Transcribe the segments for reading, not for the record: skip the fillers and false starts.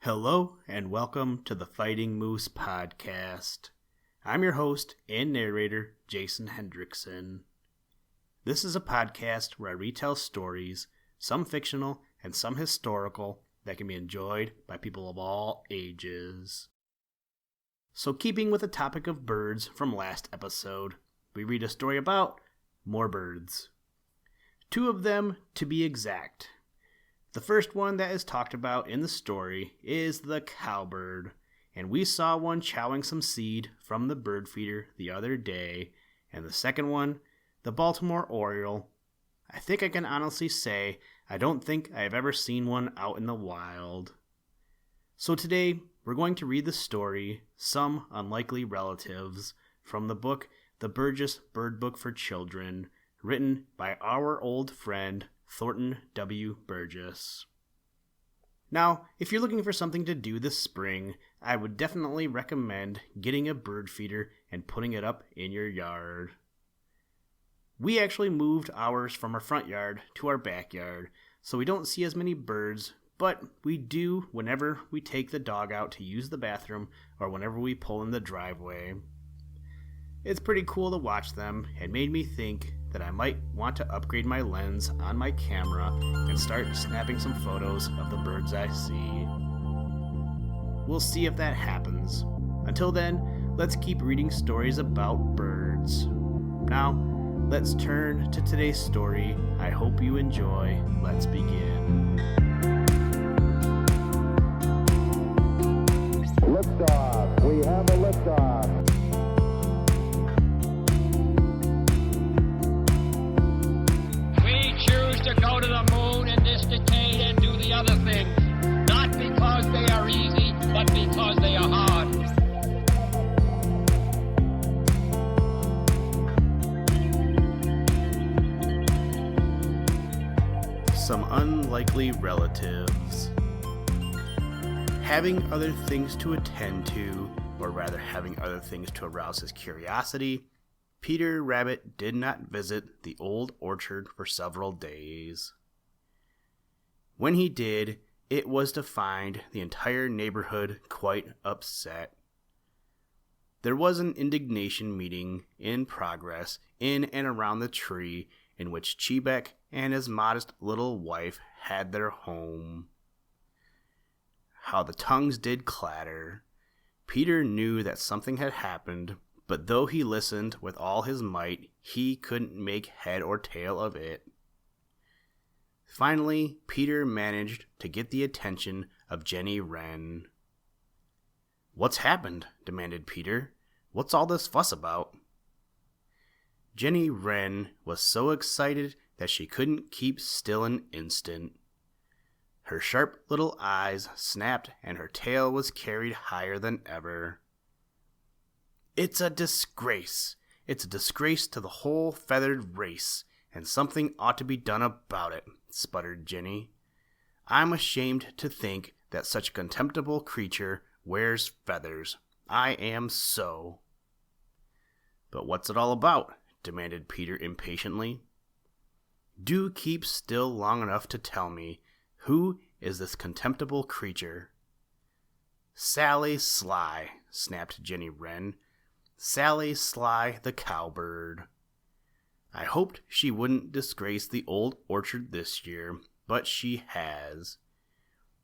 Hello and welcome to the Fighting Moose podcast. I'm your host and narrator, Jason Hendrickson. This is a podcast where I retell stories, some fictional and some historical, that can be enjoyed by people of all ages. So keeping with the topic of birds from last episode, we read a story about more birds. 2 of them to be exact. The first one that is talked about in the story is the cowbird, and we saw one chowing some seed from the bird feeder the other day, and the second one, the Baltimore Oriole. I think I can honestly say I don't think I have ever seen one out in the wild. So today, we're going to read the story, Some Unlikely Relatives, from the book The Burgess Bird Book for Children, written by our old friend, Thornton W. Burgess. Now, if you're looking for something to do this spring, I would definitely recommend getting a bird feeder and putting it up in your yard. We actually moved ours from our front yard to our backyard, so we don't see as many birds, but we do whenever we take the dog out to use the bathroom or whenever we pull in the driveway. It's pretty cool to watch them and made me think that I might want to upgrade my lens on my camera and start snapping some photos of the birds I see. We'll see if that happens. Until then, let's keep reading stories about birds. Now, let's turn to today's story. I hope you enjoy. Let's begin. Liftoff. We have a liftoff. To go to the moon in this decade and do the other things, not because they are easy, but because they are hard. Some unlikely relatives. Having other things to attend to, or rather having other things to arouse his curiosity, Peter Rabbit did not visit the old orchard for several days. When he did, it was to find the entire neighborhood quite upset. There was an indignation meeting in progress in and around the tree in which Cheebeck and his modest little wife had their home. How the tongues did clatter. Peter knew that something had happened, but though he listened with all his might, he couldn't make head or tail of it. Finally, Peter managed to get the attention of Jenny Wren. "What's happened?" demanded Peter. "What's all this fuss about?" Jenny Wren was so excited that she couldn't keep still an instant. Her sharp little eyes snapped and her tail was carried higher than ever. "It's a disgrace. It's a disgrace to the whole feathered race, and something ought to be done about it," sputtered Jenny. "I'm ashamed to think that such a contemptible creature wears feathers. I am so." "But what's it all about?" demanded Peter impatiently. "Do keep still long enough to tell me, who is this contemptible creature?" "Sally Sly," snapped Jenny Wren. "Sally Sly the cowbird. I hoped she wouldn't disgrace the old orchard this year, but she has.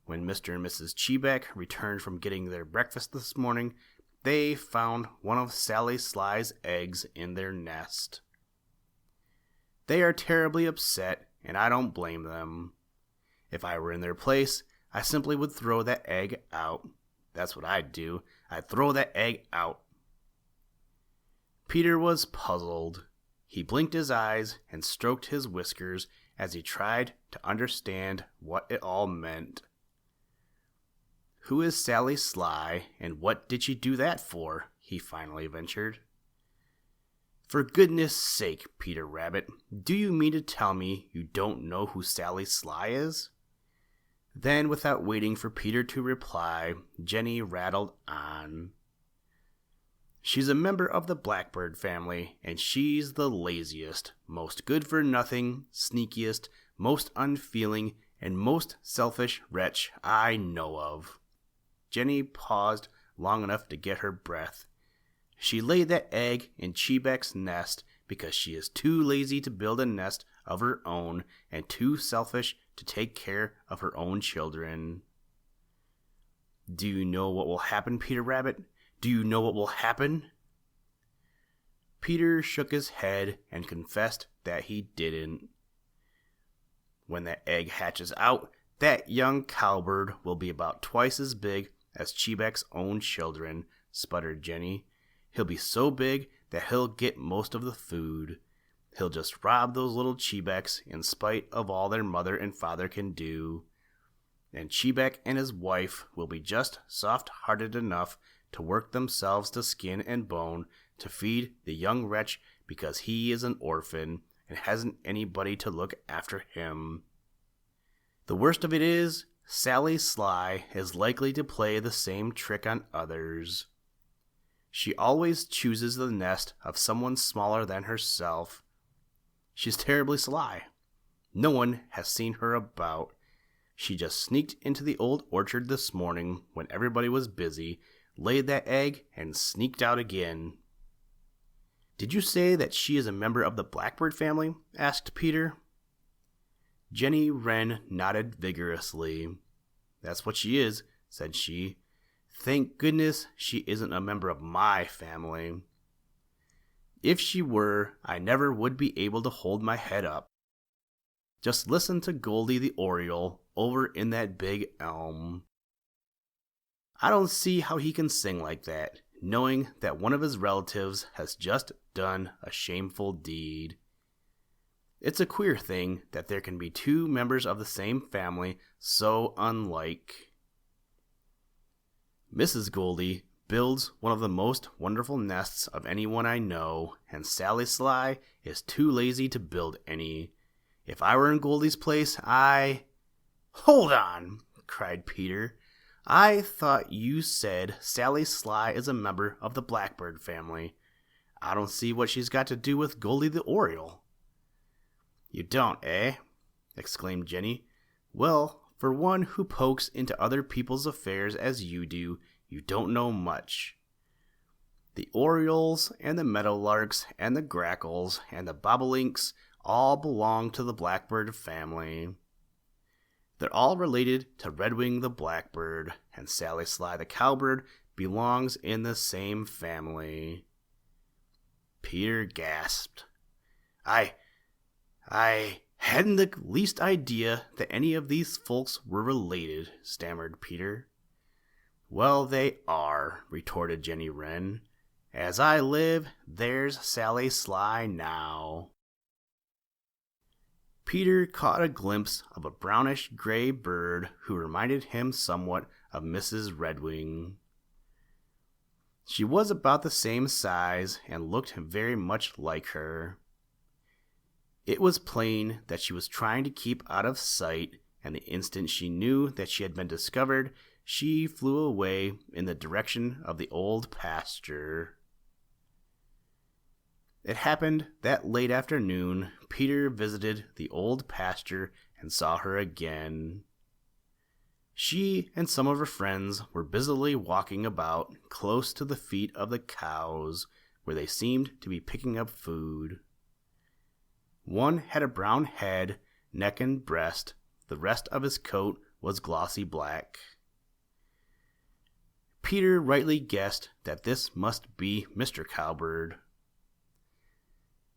When Mr. and Mrs. Cheebeck returned from getting their breakfast this morning, they found one of Sally Sly's eggs in their nest. They are terribly upset, and I don't blame them. If I were in their place, I simply would throw that egg out. That's what I'd do. I'd throw that egg out." Peter was puzzled. He blinked his eyes and stroked his whiskers as he tried to understand what it all meant. "Who is Sally Sly, and what did she do that for?" he finally ventured. "For goodness sake, Peter Rabbit, do you mean to tell me you don't know who Sally Sly is?" Then, without waiting for Peter to reply, Jenny rattled on. "She's a member of the blackbird family, and she's the laziest, most good-for-nothing, sneakiest, most unfeeling, and most selfish wretch I know of." Jenny paused long enough to get her breath. She laid that egg in Cheebeck's nest because she is too lazy to build a nest of her own and too selfish to take care of her own children. Do you know what will happen, Peter Rabbit? Do you know what will happen? Peter shook his head and confessed that he didn't. When that egg hatches out, that young cowbird will be about twice as big as Cheebeck's own children, sputtered Jenny. He'll be so big that he'll get most of the food. He'll just rob those little Cheebecks in spite of all their mother and father can do. And Cheebeck and his wife will be just soft-hearted enough to work themselves to skin and bone to feed the young wretch because he is an orphan and hasn't anybody to look after him. The worst of it is, Sally Sly is likely to play the same trick on others. She always chooses the nest of someone smaller than herself. She's terribly sly. No one has seen her about. She just sneaked into the old orchard this morning when everybody was busy, laid that egg, and sneaked out again. Did you say that she is a member of the Blackbird family? Asked Peter. Jenny Wren nodded vigorously. That's what she is, said she. Thank goodness she isn't a member of my family. If she were, I never would be able to hold my head up. Just listen to Goldie the Oriole over in that big elm. I don't see how he can sing like that, knowing that one of his relatives has just done a shameful deed. It's a queer thing that there can be two members of the same family so unlike. Mrs. Goldie builds one of the most wonderful nests of anyone I know, and Sally Sly is too lazy to build any. If I were in Goldie's place, Hold on, cried Peter. I thought you said Sally Sly is a member of the Blackbird family. I don't see what she's got to do with Goldie the Oriole. You don't, eh? Exclaimed Jenny. Well, for one who pokes into other people's affairs as you do, you don't know much. The orioles and the meadowlarks and the grackles and the bobolinks all belong to the Blackbird family. They're all related to Redwing the Blackbird, and Sally Sly the Cowbird belongs in the same family. Peter gasped. I hadn't the least idea that any of these folks were related, stammered Peter. Well, they are, retorted Jenny Wren. As I live, there's Sally Sly now. Peter caught a glimpse of a brownish-gray bird who reminded him somewhat of Mrs. Redwing. She was about the same size and looked very much like her. It was plain that she was trying to keep out of sight, and the instant she knew that she had been discovered, she flew away in the direction of the old pasture. It happened that late afternoon, Peter visited the old pasture and saw her again. She and some of her friends were busily walking about close to the feet of the cows, where they seemed to be picking up food. One had a brown head, neck, and breast. The rest of his coat was glossy black. Peter rightly guessed that this must be Mr. Cowbird.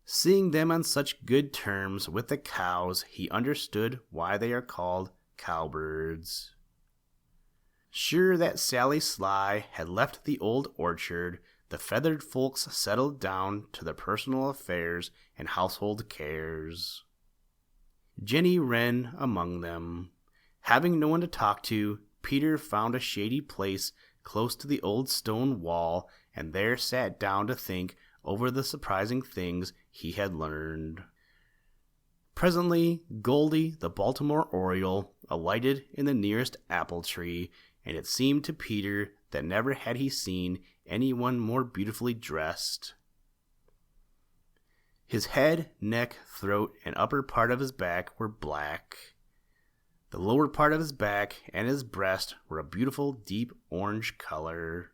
Seeing them on such good terms with the cows, he understood why they are called cowbirds. Sure that Sally Sly had left the old orchard, the feathered folks settled down to their personal affairs and household cares. Jenny Wren among them. Having no one to talk to, Peter found a shady place close to the old stone wall, and there sat down to think over the surprising things he had learned. Presently, Goldie, the Baltimore Oriole, alighted in the nearest apple tree, and it seemed to Peter that never had he seen anyone more beautifully dressed. His head, neck, throat, and upper part of his back were black. The lower part of his back and his breast were a beautiful deep orange color.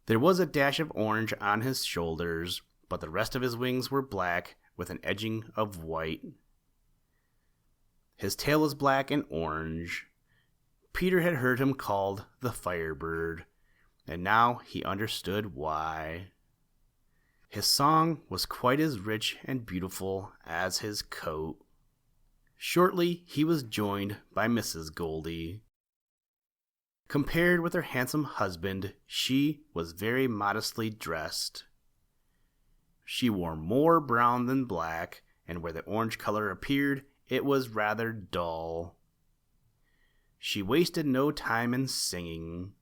There was a dash of orange on his shoulders, but the rest of his wings were black with an edging of white. His tail was black and orange. Peter had heard him called the Firebird, and now he understood why. His song was quite as rich and beautiful as his coat. Shortly, he was joined by Mrs. Goldie. Compared with her handsome husband, she was very modestly dressed. She wore more brown than black, and where the orange color appeared, it was rather dull. She wasted no time in singing.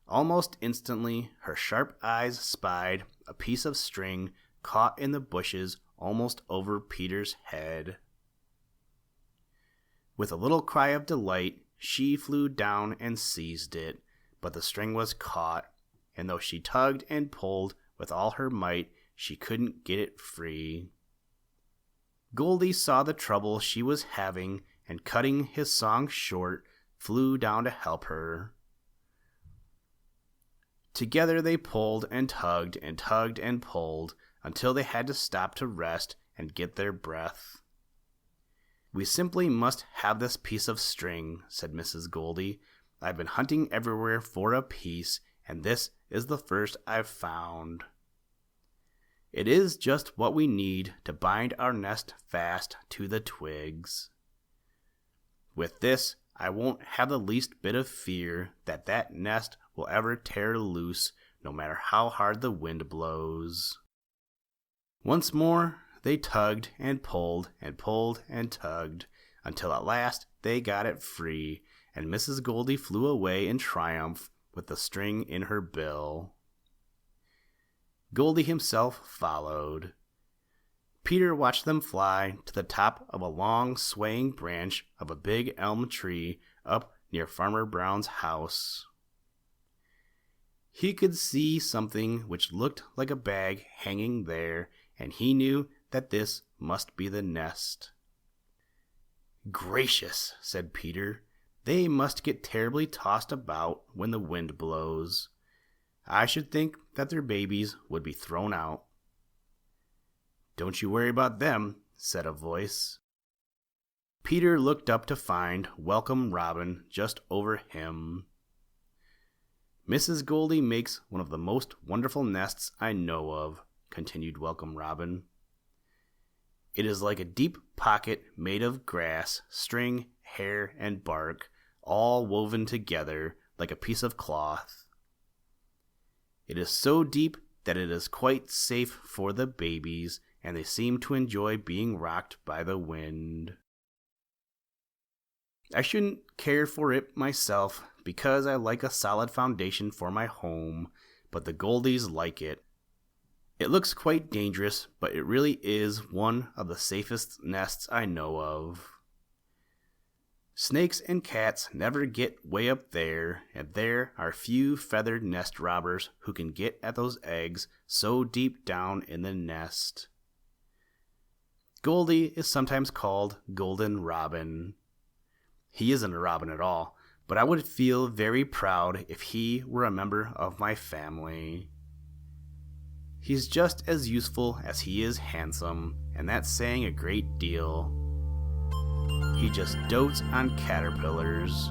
Almost instantly, her sharp eyes spied a piece of string caught in the bushes almost over Peter's head. With a little cry of delight, she flew down and seized it, but the string was caught, and though she tugged and pulled with all her might, she couldn't get it free. Goldie saw the trouble she was having, and cutting his song short, flew down to help her. Together they pulled and tugged and tugged and pulled until they had to stop to rest and get their breath. "We simply must have this piece of string," said Mrs. Goldie. "I've been hunting everywhere for a piece, and this is the first I've found. It is just what we need to bind our nest fast to the twigs. With this, I won't have the least bit of fear that nest will ever tear loose, no matter how hard the wind blows." Once more they tugged and pulled and pulled and tugged, until at last they got it free, and Mrs. Goldie flew away in triumph with the string in her bill. Goldie himself followed. Peter watched them fly to the top of a long swaying branch of a big elm tree up near Farmer Brown's house. He could see something which looked like a bag hanging there, and he knew that this must be the nest. "Gracious," said Peter, "they must get terribly tossed about when the wind blows. I should think that their babies would be thrown out." "Don't you worry about them," said a voice. Peter looked up to find Welcome Robin just over him. "Mrs. Goldie makes one of the most wonderful nests I know of," continued Welcome Robin. "It is like a deep pocket made of grass, string, hair, and bark, all woven together like a piece of cloth. It is so deep that it is quite safe for the babies, and they seem to enjoy being rocked by the wind. I shouldn't care for it myself, because I like a solid foundation for my home, but the Goldies like it. It looks quite dangerous, but it really is one of the safest nests I know of. Snakes and cats never get way up there, and there are few feathered nest robbers who can get at those eggs so deep down in the nest. Goldie is sometimes called Golden Robin. He isn't a robin at all, but I would feel very proud if he were a member of my family. He's just as useful as he is handsome, and that's saying a great deal. He just dotes on caterpillars.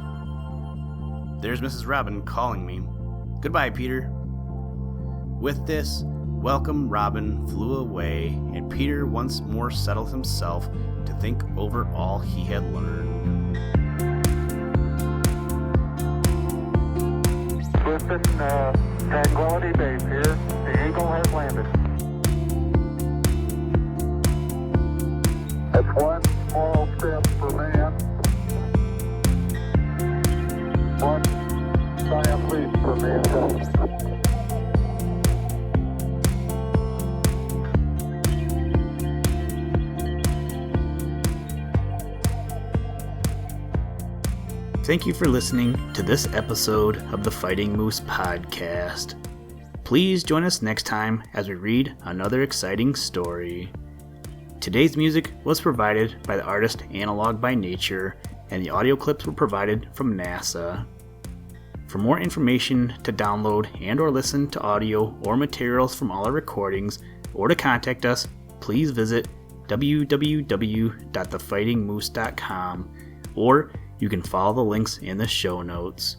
There's Mrs. Robin calling me. Goodbye, Peter." With this, Welcome Robin flew away, and Peter once more settled himself to think over all he had learned. Listen, Tranquility Base here. The Eagle has landed. That's one small step for man, one giant leap for mankind. Thank you for listening to this episode of the Fighting Moose Podcast. Please join us next time as we read another exciting story. Today's music was provided by the artist Analog by Nature, and the audio clips were provided from NASA. For more information to download and or listen to audio or materials from all our recordings, or to contact us, please visit www.thefightingmoose.com, or you can follow the links in the show notes.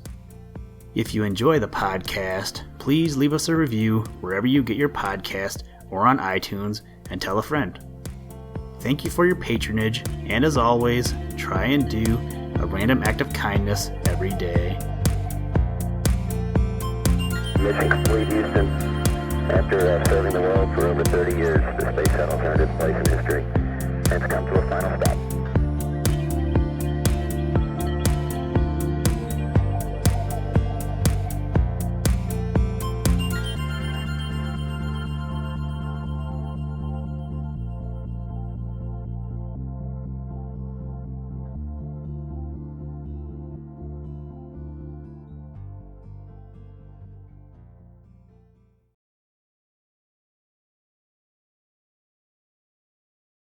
If you enjoy the podcast, please leave us a review wherever you get your podcast or on iTunes, and tell a friend. Thank you for your patronage, and as always, try and do a random act of kindness every day. Mission complete, Houston. After serving the world for over 30 years, the space shuttle turned its place in history and has come to a final stop.